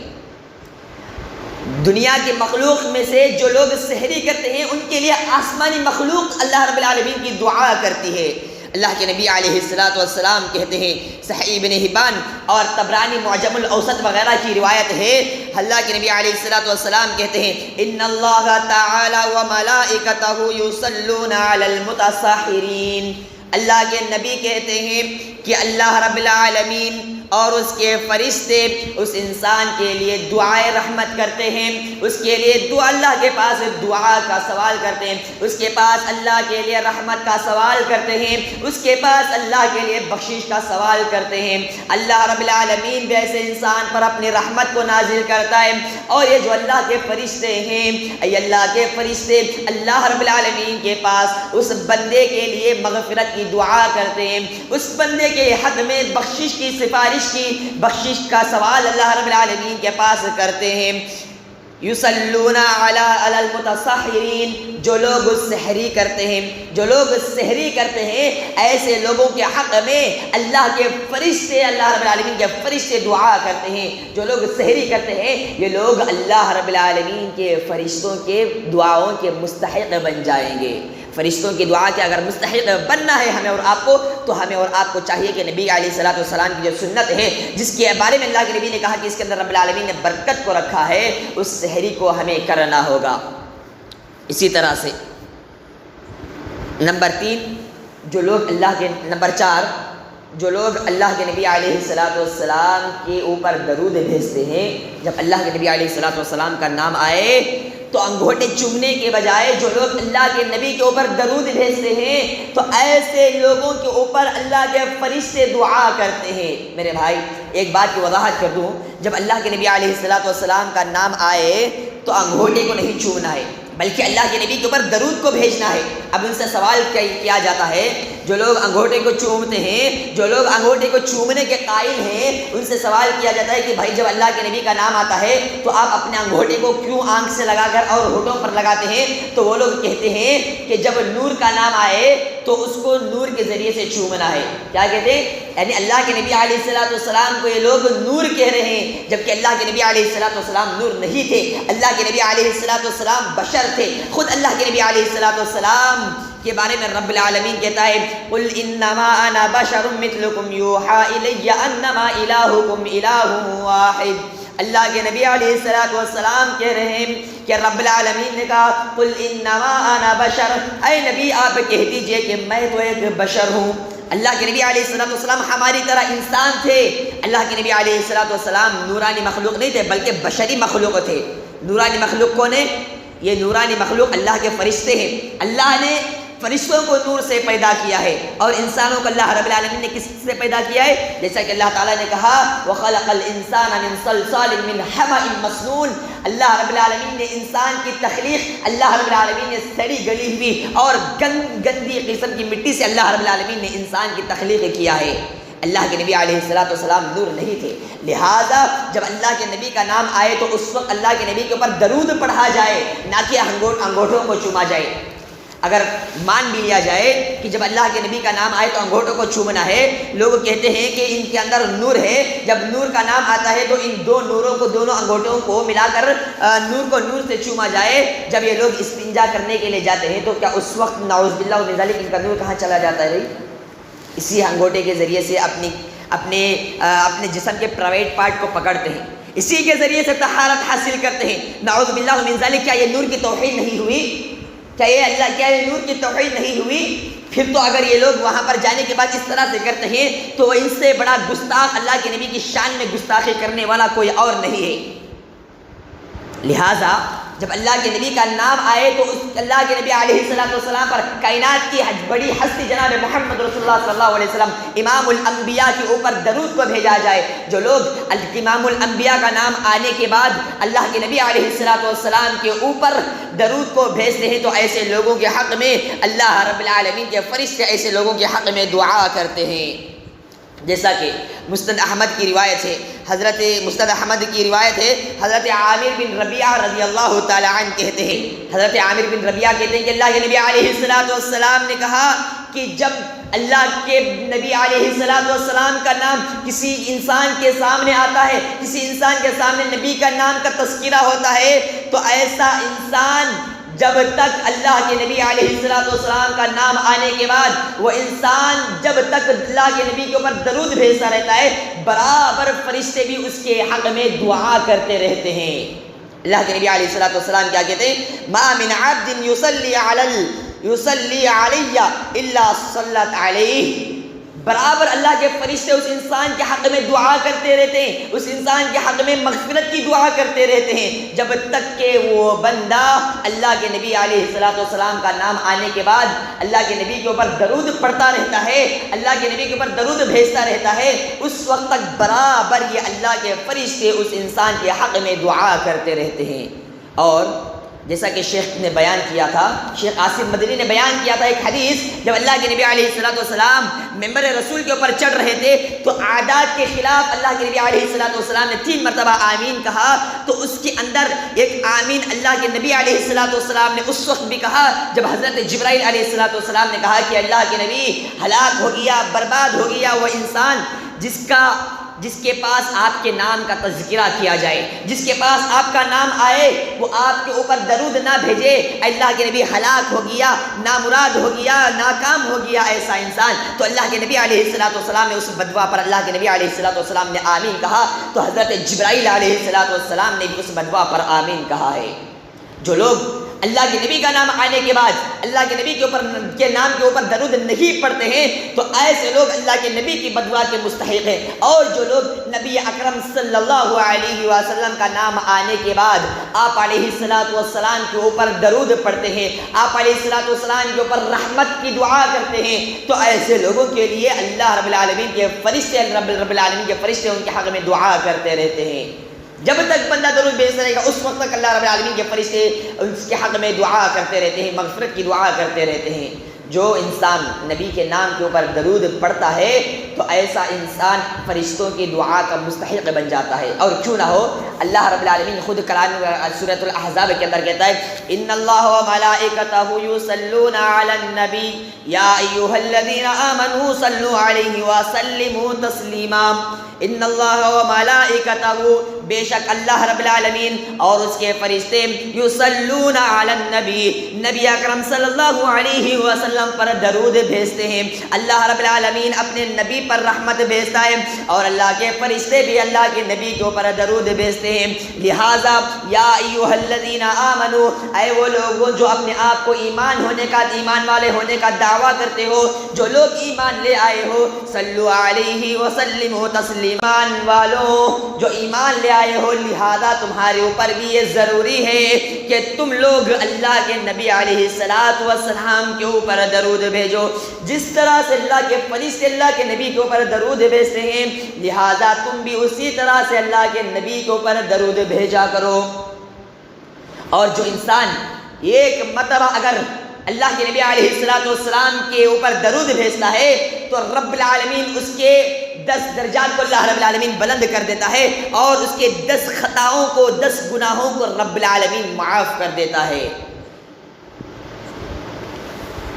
دنیا کی مخلوق میں سے جو لوگ سحری کرتے ہیں ان کے لیے آسمانی مخلوق اللہ رب العالمین کی دعا کرتی ہے۔ اللہ کے نبی علیہ الصلوۃ والسلام کہتے ہیں، صحیح ابن حبان اور طبرانی معجم الاوسط وغیرہ کی روایت ہے، اللہ کے نبی علیہ الصلوۃ والسلام کہتے ہیں ان اللہ تعالی وملائکتہ یصلون علی المتسحرین، اللہ کے نبی کہتے ہیں کہ اللہ رب العالمین اور اس کے فرشتے اس انسان کے لیے دعائے رحمت کرتے ہیں، اس کے لیے اللہ کے پاس دعا کا سوال کرتے ہیں، اس کے پاس اللہ کے لیے رحمت کا سوال کرتے ہیں، اس کے پاس اللہ کے لیے بخشش کا سوال کرتے ہیں۔ اللہ رب العالمین بھی ایسے انسان پر اپنی رحمت کو نازل کرتا ہے، اور یہ جو اللہ کے فرشتے ہیں، یہ اللہ کے فرشتے اللہ رب العالمین کے پاس اس بندے کے لیے مغفرت کی دعا کرتے ہیں، اس بندے کے حق میں بخشش کی بخشش کا سوال اللہ رب العالمین کے پاس کرتے ہیں۔ یصلون علی المتسحرین، جو لوگ سحری کرتے ہیں، جو لوگ سحری کرتے ہیں، ایسے لوگوں کے حق میں اللہ کے فرشتے، اللہ رب العالمین کے فرشتے دعا کرتے ہیں۔ جو لوگ سحری کرتے ہیں یہ لوگ اللہ رب العالمین کے فرشتوں کے دعاؤں کے مستحق بن جائیں گے۔ فرشتوں کی دعا کے اگر مستحق بننا ہے ہمیں اور آپ کو، تو ہمیں اور آپ کو چاہیے کہ نبی علیہ الصلوۃ والسلام کی جو سنت ہے، جس کے بارے میں اللہ کے نبی نے کہا کہ اس کے اندر رب العالمین نے برکت کو رکھا ہے، اس سحری کو ہمیں کرنا ہوگا۔ اسی طرح سے نمبر 4 جو لوگ اللہ کے نبی علیہ الصلوۃ والسلام کے اوپر درود بھیجتے ہیں، جب اللہ کے نبی علیہ الصلوۃ والسلام کا نام آئے تو انگوٹھے چومنے کے بجائے جو لوگ اللہ کے نبی کے اوپر درود بھیجتے ہیں تو ایسے لوگوں کے اوپر اللہ کے فرشتے دعا کرتے ہیں۔ میرے بھائی ایک بات کی وضاحت کر دوں، جب اللہ کے نبی علیہ الصلوۃ والسلام کا نام آئے تو انگوٹھے کو نہیں چومنا ہے، بلکہ اللہ کے نبی کے اوپر درود کو بھیجنا ہے۔ اب ان سے سوال کیا جاتا ہے، جو لوگ انگوٹھے کو چومتے ہیں، جو لوگ انگوٹھے کو چومنے کے قائل ہیں، ان سے سوال کیا جاتا ہے کہ بھائی جب اللہ کے نبی کا نام آتا ہے تو آپ اپنے انگوٹھے کو کیوں آنکھ سے لگا کر اور ہونٹوں پر لگاتے ہیں؟ تو وہ لوگ کہتے ہیں کہ جب نور کا نام آئے تو اس کو نور کے ذریعے سے چومنا ہے۔ کیا کہتے ہیں؟ یعنی اللہ کے نبی علیہ الصلوۃ والسلام کو یہ لوگ نور کہہ رہے ہیں، جبکہ اللہ کے نبی علیہ الصلوۃ والسلام نور نہیں تھے۔ اللہ کے نبی علیہ الصلوۃ والسلام بشر تھے۔ خود اللہ کے نبی علیہ الصلوۃ والسلام کے بارے میں رب العالمین کہتا ہے قل انما انا بشر مثلکم یوحی الی انما الہکم الہ واحد، اللہ کے نبی علیہ الصلوۃ والسلام کہہ رہے ہیں کہ رب العالمین نے کہا قل انما انا بشر، اے نبی آپ کہہ دیجئے کہ میں تو ایک بشر ہوں۔ اللہ کے نبی علیہ الصلوۃ والسلام ہماری طرح انسان تھے۔ اللہ کے نبی علیہ الصلوۃ والسلام نورانی مخلوق نہیں تھے بلکہ بشری مخلوق تھے۔ نورانی مخلوق کون ہے؟ یہ نورانی مخلوق اللہ کے فرشتے ہیں۔ اللہ نے فرشتوں کو نور سے پیدا کیا ہے، اور انسانوں کو اللہ رب العالمین نے کس سے پیدا کیا ہے؟ جیسا کہ اللہ تعالیٰ نے کہا وَخَلَقَ الْإِنسَانَ مِنْ صَلْصَالٍ مِنْ حَمَإٍ مَسْنُونٍ، اللہ رب العالمین نے انسان کی تخلیق اللہ رب العالمین نے سڑی گلی ہوئی اور گندی قسم کی مٹی سے اللہ رب العالمین نے انسان کی تخلیق کیا ہے۔ اللہ کے نبی علیہ الصلوۃ والسلام نور نہیں تھے، لہذا جب اللہ کے نبی کا نام آئے تو اس وقت اللہ کے نبی کے اوپر درود پڑھا جائے، نہ کہ انگوٹھوں کو چوما جائے۔ اگر مان بھی لیا جائے کہ جب اللہ کے نبی کا نام آئے تو انگوٹھوں کو چومنا ہے، لوگ کہتے ہیں کہ ان کے اندر نور ہے، جب نور کا نام آتا ہے تو ان دو نوروں کو، دونوں انگوٹھوں کو ملا کر نور کو نور سے چوما جائے۔ جب یہ لوگ استنجا کرنے کے لیے جاتے ہیں تو کیا اس وقت نعوذ باللہ من ذالک ان کا نور کہاں چلا جاتا ہے؟ اسی انگوٹھے کے ذریعے سے اپنے جسم کے پرائیویٹ پارٹ کو پکڑتے ہیں، اسی کے ذریعے سے طہارت حاصل کرتے ہیں۔ نعوذ باللہ من ذالک، کیا یہ نور کی توحید نہیں ہوئی؟ کیا یہ نور کی توحید نہیں ہوئی؟ پھر تو اگر یہ لوگ وہاں پر جانے کے بعد اس طرح سے کرتے ہیں تو ان سے بڑا گستاخ اللہ کے نبی کی شان میں گستاخی کرنے والا کوئی اور نہیں ہے۔ لہٰذا جب اللہ کے نبی کا نام آئے تو اس اللہ کے نبی علیہ الصلوۃ والسلام پر کائنات کی بڑی ہستی جناب محمد رسول اللہ صلی اللہ علیہ وسلم امام الانبیاء کے اوپر درود کو بھیجا جائے۔ جو لوگ امام الانبیاء کا نام آنے کے بعد اللہ کے نبی علیہ الصلوۃ والسلام کے اوپر درود کو بھیجتے ہیں تو ایسے لوگوں کے حق میں اللہ رب العالمین کے فرشتے ایسے لوگوں کے حق میں دعا کرتے ہیں۔ جیسا کہ مسند احمد کی روایت ہے، مسند احمد کی روایت ہے، حضرت عامر بن ربیعہ رضی اللہ تعالی عنہ کہتے ہیں، حضرت عامر بن ربیعہ کہتے ہیں کہ اللہ کے نبی علیہ الصلوۃ والسلام نے کہا کہ جب اللہ کے نبی علیہ الصلوۃ والسلام کا نام کسی انسان کے سامنے آتا ہے، کسی انسان کے سامنے نبی کا نام کا تذکرہ ہوتا ہے تو ایسا انسان جب تک اللہ کے نبی علیہ الصلوۃ والسلام کا نام آنے کے بعد وہ انسان جب تک اللہ کے نبی کے اوپر درود بھیجتا رہتا ہے، برابر فرشتے بھی اس کے حق میں دعا کرتے رہتے ہیں۔ اللہ کے نبی علیہ الصلوۃ والسلام کیا کہتے ہیں؟ ما من عبد یصلی علی الا صلت علیہ، برابر اللہ کے فرشتے اس انسان کے حق میں دعا کرتے رہتے ہیں، اس انسان کے حق میں مغفرت کی دعا کرتے رہتے ہیں جب تک کہ وہ بندہ اللہ کے نبی علیہ الصلوۃ والسلام کا نام آنے کے بعد اللہ کے نبی کے اوپر درود پڑھتا رہتا ہے، اللہ کے نبی کے اوپر درود بھیجتا رہتا ہے، اس وقت تک برابر یہ اللہ کے فرشتے اس انسان کے حق میں دعا کرتے رہتے ہیں۔ اور جیسا کہ شیخ نے بیان کیا تھا، شیخ عاصم مدنی نے بیان کیا تھا ایک حدیث، جب اللہ کے نبی علیہ الصلوۃ والسلام ممبر رسول کے اوپر چڑھ رہے تھے تو عادات کے خلاف اللہ کے نبی علیہ الصلوۃ والسلام نے 3 مرتبہ آمین کہا، تو اس کے اندر ایک آمین اللہ کے نبی علیہ الصلوۃ والسلام نے اس وقت بھی کہا جب حضرت جبرائیل علیہ الصلوۃ والسلام نے کہا کہ اللہ کے نبی ہلاک ہو گیا، برباد ہو گیا وہ انسان جس کے پاس آپ کے نام کا تذکرہ کیا جائے، جس کے پاس آپ کا نام آئے وہ آپ کے اوپر درود نہ بھیجے، اللہ کے نبی ہلاک ہو گیا، نامراد ہو گیا، ناکام ہو گیا ایسا انسان۔ تو اللہ کے نبی علیہ الصلوۃ والسلام نے اس بدوا پر اللہ کے نبی علیہ الصلوۃ والسلام نے آمین کہا، تو حضرت جبرائیل علیہ الصلوۃ والسلام نے بھی اس بدوا پر آمین کہا ہے۔ جو لوگ اللہ کے نبی کا نام آنے کے بعد اللہ کے نبی کے نام کے اوپر درود نہیں پڑھتے ہیں تو ایسے لوگ اللہ کے نبی کی بددعا کے مستحق ہیں۔ اور جو لوگ نبی اکرم صلی اللہ علیہ وسلم کا نام آنے کے بعد آپ علیہ الصلوۃ والسلام کے اوپر درود پڑھتے ہیں، آپ علیہ الصلوۃ والسلام کے اوپر رحمت کی دعا کرتے ہیں، تو ایسے لوگوں کے لیے اللہ رب العالمین کے فرشتے ان کے حق میں دعا کرتے رہتے ہیں۔ جب تک بندہ درود بھیجتا رہے گا اس وقت تک اللہ رب العالمین کے فرشتے اس کے حق میں دعا کرتے رہتے ہیں، مغفرت کی دعا کرتے رہتے ہیں۔ جو انسان نبی کے نام کے اوپر درود پڑھتا ہے تو ایسا انسان فرشتوں کی دعا کا مستحق بن جاتا ہے۔ اور کیوں نہ ہو، اللہ رب العالمین خود کلام سورۃ الاحزاب کے اندر کہتا ہے ان اللہ وملائکتہ یصلون علی النبی یا ایھا الذین آمنوا صلوا علیہ وسلموا تسلیما۔ ان اللہ وملائکتہ، بے شک اللہ رب العالمین اور اس کے فرشتے یصلون علی النبی، نبی اکرم صلی اللہ علیہ وسلم پر درود بھیجتے ہیں۔ اللہ رب العالمین اپنے نبی پر رحمت بھیجتا ہے اور اللہ کے فرشتے بھی اللہ کے نبی کے اوپر درود بھیجتے ہیں۔ لہٰذا یا ایھا الذین آمنو، اے وہ لوگوں جو اپنے آپ کو ایمان والے ہونے کا دعویٰ کرتے ہو، جو لوگ ایمان لے آئے ہو، صلو علیہ وسلموا تسلیما، والو جو ایمان لے آئے ہو، لہذا تمہارے اوپر بھی یہ ضروری ہے کہ تم لوگ اللہ کے نبی علیہ الصلوۃ والسلام کے اوپر درود بھیجو۔ جس طرح سے اللہ کے فرشتے اللہ کے نبی کے اوپر درود بھیجتے ہیں، لہذا تم بھی اسی طرح سے اللہ کے نبی کے اوپر درود بھیجا کرو۔ اور جو انسان ایک مرتبہ اگر اللہ کے نبی علیہ الصلوۃ والسلام کے اوپر درود بھیجتا ہے تو رب العالمین اس کے 10 درجات کو اللہ رب العالمین بلند کر دیتا ہے اور اس کے 10 خطاؤں کو 10 گناہوں کو رب العالمین معاف کر دیتا ہے۔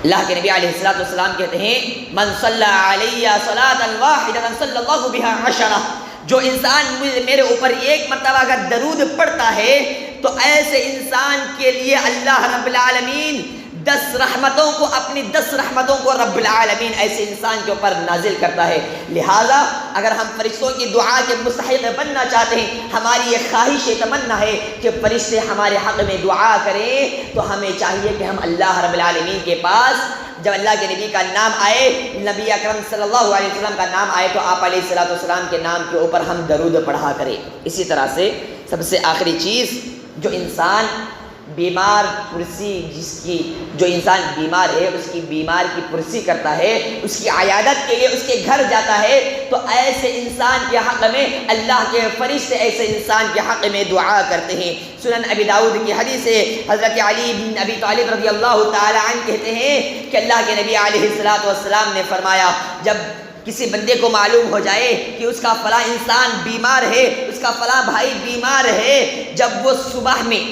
اللہ کے نبی علیہ الصلوۃ والسلام کہتے ہیں من صلی علی صلاۃ واحدۃ صلی اللہ بہا عشرہ، جو انسان میرے اوپر ایک مرتبہ اگر درود پڑھتا ہے تو ایسے انسان کے لیے اللہ رب العالمین 10 رحمتوں کو اپنی 10 رحمتوں کو رب العالمین ایسے انسان کے اوپر نازل کرتا ہے۔ لہٰذا اگر ہم فرشتوں کی دعا کے مستحق بننا چاہتے ہیں، ہماری یہ خواہش تمنا ہے کہ فرشتے ہمارے حق میں دعا کریں، تو ہمیں چاہیے کہ ہم اللہ رب العالمین کے پاس جب اللہ کے نبی کا نام آئے، نبی اکرم صلی اللہ علیہ وسلم کا نام آئے، تو آپ علیہ الصلوۃ والسلام کے نام کے اوپر ہم درود پڑھا کریں۔ اسی طرح سے سب سے آخری چیز، جو انسان بیمار پرسی جو انسان بیمار ہے اس کی بیمار کی پرسی کرتا ہے، اس کی عیادت کے لیے اس کے گھر جاتا ہے، تو ایسے انسان کے حق میں اللہ کے فرشتے ایسے انسان کے حق میں دعا کرتے ہیں۔ سنن ابی داؤد کی حدیث ہے، حضرت علی بن ابی طالب رضی اللہ تعالی عنہ کہتے ہیں کہ اللہ کے نبی علیہ الصلوۃ والسلام نے فرمایا، جب کسی بندے کو معلوم ہو جائے کہ اس کا فلاں انسان بیمار ہے، اس کا فلاں بھائی بیمار ہے، جب وہ صبح میں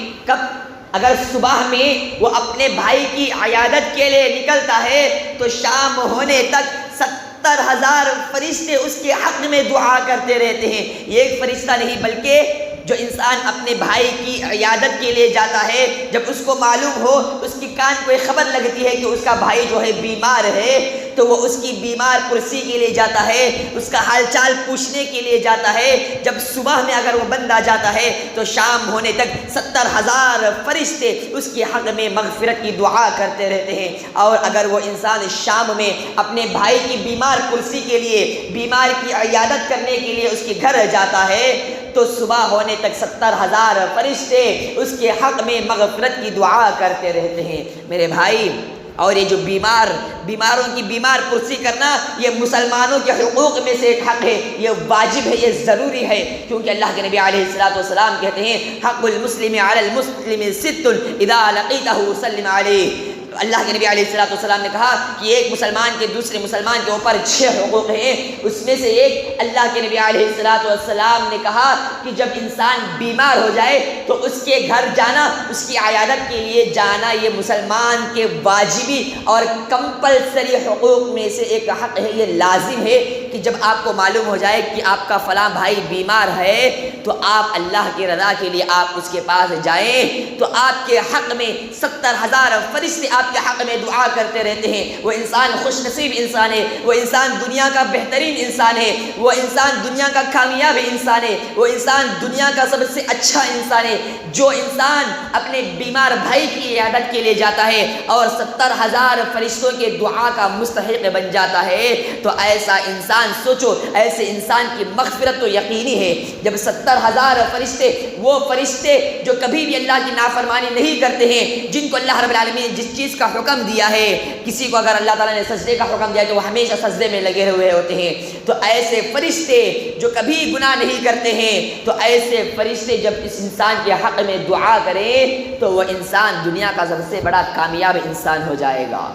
اگر صبح میں وہ اپنے بھائی کی عیادت کے لیے نکلتا ہے تو شام ہونے تک 70,000 فرشتے اس کے حق میں دعا کرتے رہتے ہیں۔ ایک فرشتہ نہیں بلکہ جو انسان اپنے بھائی کی عیادت کے لیے جاتا ہے، جب اس کو معلوم ہو، اس کی کان کو ایک خبر لگتی ہے کہ اس کا بھائی جو ہے بیمار ہے، تو وہ اس کی بیمار پرسی کے لیے جاتا ہے، اس کا حال چال پوچھنے کے لیے جاتا ہے۔ جب صبح میں اگر وہ بندہ جاتا ہے تو شام ہونے تک 70,000 فرشتے اس کے حق میں مغفرت کی دعا کرتے رہتے ہیں۔ اور اگر وہ انسان شام میں اپنے بھائی کی بیمار پرسی کے لیے، بیمار کی عیادت کرنے کے لیے اس کے گھر جاتا ہے تو صبح ہونے تک 70,000 فرشتے اس کے حق میں مغفرت کی دعا کرتے رہتے ہیں۔ میرے بھائی، اور یہ جو بیماروں کی بیمار پرسی کرنا، یہ مسلمانوں کے حقوق میں سے ایک حق ہے، یہ واجب ہے، یہ ضروری ہے، کیونکہ اللہ کے نبی علیہ الصلوۃ والسلام کہتے ہیں حق المسلم علی المسلم ست اذا لقیتہ سلم علیہ۔ اللہ کے نبی علیہ الصلوۃ والسلام نے کہا کہ ایک مسلمان کے دوسرے مسلمان کے اوپر 6 حقوق ہیں، اس میں سے ایک اللہ کے نبی علیہ الصلوۃ والسلام نے کہا کہ جب انسان بیمار ہو جائے تو اس کے گھر جانا، اس کی عیادت کے لیے جانا، یہ مسلمان کے واجبی اور کمپلسری حقوق میں سے ایک حق ہے۔ یہ لازم ہے کہ جب آپ کو معلوم ہو جائے کہ آپ کا فلاں بھائی بیمار ہے تو آپ اللہ کی رضا کے لیے آپ اس کے پاس جائیں، تو آپ کے حق میں 70,000 فرشتے آپ کے حق میں دعا کرتے رہتے ہیں۔ وہ انسان خوش نصیب انسان ہے، وہ انسان دنیا کا بہترین انسان ہے، وہ انسان دنیا کا کامیاب انسان ہے، وہ انسان دنیا کا سب سے اچھا انسان ہے جو انسان اپنے بیمار بھائی کی عیادت کے لیے جاتا ہے اور 70,000 فرشتوں کے دعا کا مستحق بن جاتا ہے۔ تو ایسا انسان سوچو، ایسے انسان کی مغفرت تو یقینی ہے۔ جب 70,000 فرشتے، وہ فرشتے جو کبھی بھی اللہ کی نافرمانی نہیں کرتے ہیں، جن کو اللہ رب العالمین نے جس چیز کا حکم دیا ہے، کسی کو اگر اللہ تعالیٰ نے سجدے کا حکم دیا ہے تو وہ ہمیشہ سجدے میں لگے ہوئے ہوتے ہیں، تو ایسے فرشتے جو کبھی گناہ نہیں کرتے ہیں، تو ایسے فرشتے جب اس انسان کے حق میں دعا کریں تو وہ انسان دنیا کا سب سے بڑا کامیاب انسان ہو جائے گا۔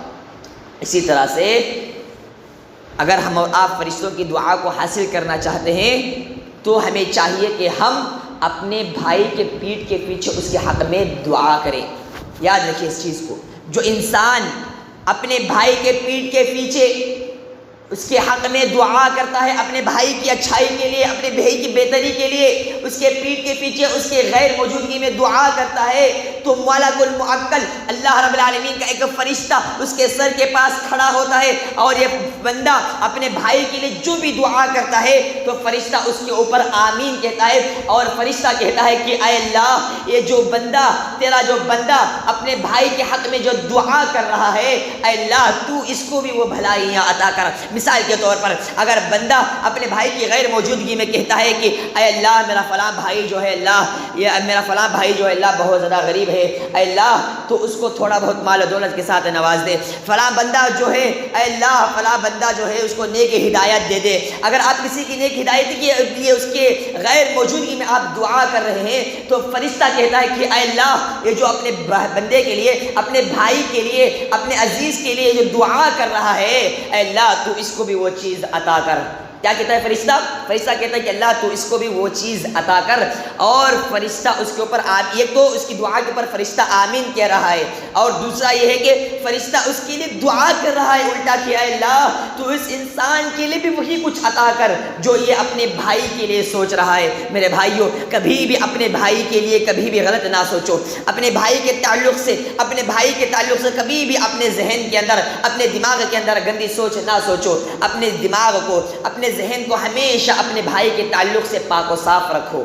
اسی طرح سے اگر ہم اور آپ فرشتوں کی دعا کو حاصل کرنا چاہتے ہیں تو ہمیں چاہیے کہ ہم اپنے بھائی کے پیٹھ کے پیچھے اس کے حق میں دعا کریں۔ یاد رکھیے اس چیز کو، جو انسان اپنے بھائی کے پیٹھ کے پیچھے اس کے حق میں دعا کرتا ہے اپنے بھائی کی اچھائی کے لیے، اپنے بھائی کی بہتری کے لیے، اس کے پیٹھ کے پیچھے اس کے غیر موجودگی میں دعا کرتا ہے، تو ملک الموکل اللہ رب العالمین کا ایک فرشتہ اس کے سر کے پاس کھڑا ہوتا ہے، اور یہ بندہ اپنے بھائی کے لیے جو بھی دعا کرتا ہے تو فرشتہ اس کے اوپر آمین کہتا ہے، اور فرشتہ کہتا ہے کہ اے اللہ، یہ جو بندہ تیرا جو بندہ اپنے بھائی کے حق میں جو دعا کر رہا ہے، اے اللہ تو اس کو بھی وہ بھلائیاں عطا کر۔ مثال کے طور پر اگر بندہ اپنے بھائی کی غیر موجودگی میں کہتا ہے کہ اے اللہ میرا فلاں بھائی جو ہے اللہ، یہ میرا فلاں بھائی جو ہے اللہ بہت زیادہ غریب ہے، اے اللہ تو اس کو تھوڑا بہت مال و دولت کے ساتھ نواز دے، فلاں بندہ جو ہے اے اللہ فلاں بندہ جو ہے اس کو نیک ہدایت دے دے۔ اگر آپ کسی کی نیک ہدایت کے لیے اس کے غیر موجودگی میں آپ دعا کر رہے ہیں تو فرشتہ کہتا ہے کہ اے اللہ یہ جو اپنے بندے کے لیے، اپنے بھائی کے لیے، اپنے عزیز کے لیے جو دعا کر رہا ہے، اے اللہ تو اس کو بھی وہ چیز عطا کر۔ کیا کہتا ہے فرشتہ؟ فرشتہ کہتا ہے کہ اللہ تو اس کو بھی وہ چیز عطا کر، اور فرشتہ اس کے اوپر ایک تو اس کی دعا کے اوپر فرشتہ آمین کہہ رہا ہے، اور دوسرا یہ ہے کہ فرشتہ اس کے لیے دعا کر رہا ہے الٹا کہ اے اللہ تو اس انسان کے لیے بھی وہی کچھ عطا کر جو یہ اپنے بھائی کے لیے سوچ رہا ہے۔ میرے بھائیوں، کبھی بھی اپنے بھائی کے لیے کبھی بھی غلط نہ سوچو، اپنے بھائی کے تعلق سے کبھی بھی اپنے ذہن کے اندر، اپنے دماغ کے اندر گندی سوچ نہ سوچو، اپنے دماغ کو، اپنے ذہن کو ہمیشہ اپنے بھائی کے تعلق سے پاک و صاف رکھو،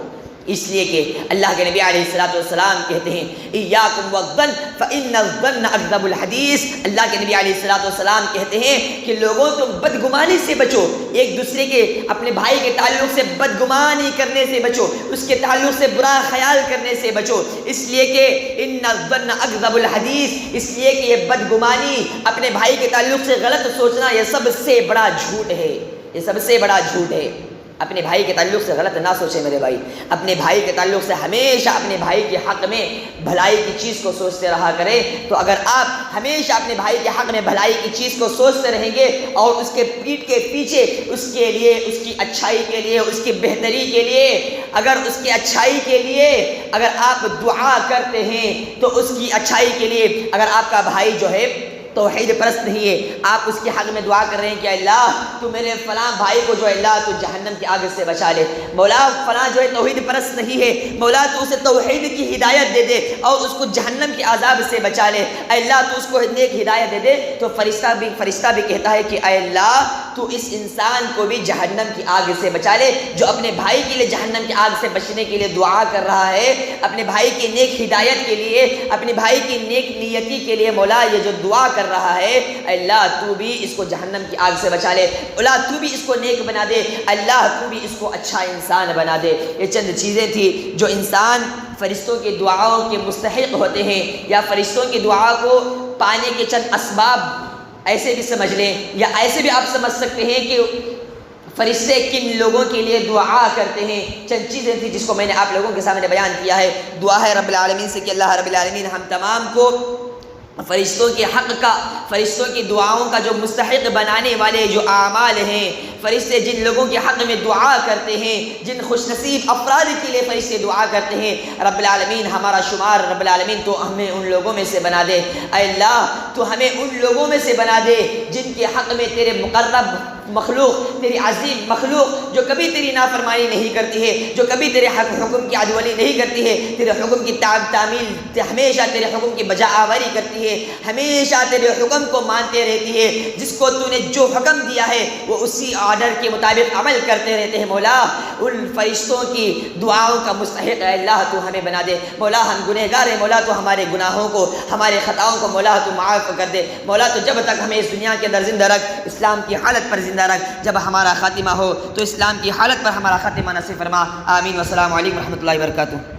اس لیے کہ اللہ کے نبی علیہ السلام کہتے ہیں ایاکم والظن فإن الظن اکذب الحدیث۔ اللہ کے نبی علیہ السلام کہتے ہیں کہ لوگوں تم بدگمانی سے بچو، ایک دوسرے کے اپنے بھائی کے تعلق سے بدگمانی کرنے سے بچو، اس کے تعلق سے برا خیال کرنے سے بچو، اس لیے کہ ان الظن اکذب الحدیث، اس لیے کہ یہ بدگمانی، اپنے بھائی کے تعلق سے غلط سوچنا، یہ سب سے بڑا جھوٹ ہے، یہ سب سے بڑا جھوٹ ہے۔ اپنے بھائی کے تعلق سے غلط نہ سوچیں میرے بھائی، اپنے بھائی کے تعلق سے ہمیشہ اپنے بھائی کے حق میں بھلائی کی چیز کو سوچتے رہا کریں، تو اگر آپ ہمیشہ اپنے بھائی کے حق میں بھلائی کی چیز کو سوچتے رہیں گے اور اس کے پیٹھ کے پیچھے اس کے لیے، اس کی اچھائی کے لیے، اس کی بہتری کے لیے، اگر اس کی اچھائی کے لیے اگر آپ دعا کرتے ہیں تو اس کی اچھائی کے لیے، اگر آپ کا بھائی جو ہے توحید پرست نہیں ہے، آپ اس کے حق میں دعا کر رہے ہیں کہ اللہ تو میرے فلاں بھائی کو جو ہے اللہ تو جہنم کی آگ سے بچا لے، مولا فلاں جو ہے توحید پرست نہیں ہے، مولا تو اسے توحید کی ہدایت دے دے اور اس کو جہنم کے عذاب سے بچا لے، اے اللہ تو اس کو نیک ہدایت دے دے، تو فرشتہ بھی کہتا ہے کہ اے اللہ تو اس انسان کو بھی جہنم کی آگ سے بچا لے، جو اپنے بھائی کے لیے جہنم کی آگ سے بچنے کے لیے دعا کر رہا ہے، اپنے بھائی کی نیک ہدایت کے لیے، اپنے بھائی کی نیک نیتی کے لیے، مولا یہ جو دعا کر رہا ہے اللہ تو بھی اس کو جہنم کی آگ سے بچا لے، اللہ تو بھی اس کو نیک بنا دے، اللہ تو بھی اس کو اچھا انسان بنا دے۔ یہ چند چیزیں تھی جو انسان فرشتوں کی دعاؤں کے مستحق ہوتے ہیں، یا فرشتوں کی دعا کو پانے کے چند اسباب ایسے بھی سمجھ لیں، یا ایسے بھی آپ سمجھ سکتے ہیں کہ فرشتے کن لوگوں کے لیے دعا کرتے ہیں۔ چند چیزیں تھیں جس کو میں نے آپ لوگوں کے سامنے بیان کیا ہے۔ دعا ہے رب العالمین سے کہ اللہ رب العالمین ہم تمام کو فرشتوں کے حق کا، فرشتوں کی دعاؤں کا جو مستحق بنانے والے جو اعمال ہیں، فرشتے جن لوگوں کے حق میں دعا کرتے ہیں، جن خوش نصیب افراد کے لیے فرشتے دعا کرتے ہیں، رب العالمین ہمارا شمار رب العالمین تو ہمیں ان لوگوں میں سے بنا دے، اے اللہ تو ہمیں ان لوگوں میں سے بنا دے جن کے حق میں تیرے مقرب مخلوق، تیری عظیم مخلوق جو کبھی تیری نافرمانی نہیں کرتی ہے، جو کبھی تیرے حکم کی عدولی نہیں کرتی ہے، تیرے حکم کی تعمیل، ہمیشہ تیرے حکم کی بجا آوری کرتی ہے، ہمیشہ تیرے حکم کو مانتے رہتی ہے، جس کو تو نے جو حکم دیا ہے وہ اسی آرڈر کے مطابق عمل کرتے رہتے ہیں۔ مولا ان فرشتوں کی دعاؤں کا مستحق ہے اللہ تو ہمیں بنا دے۔ مولا ہم گنہگار ہیں، مولا تو ہمارے گناہوں کو، ہمارے خطاؤں کو مولا تو معاف کر دے۔ مولا تو جب تک ہمیں اس دنیا کے اندر زندہ رکھ، اسلام کی حالت پر زندہ رکھ، جب ہمارا خاتمہ ہو تو اسلام کی حالت پر ہمارا خاتمہ نصیب فرما۔ آمین۔ والسلام علیکم ورحمۃ اللہ وبرکاتہ۔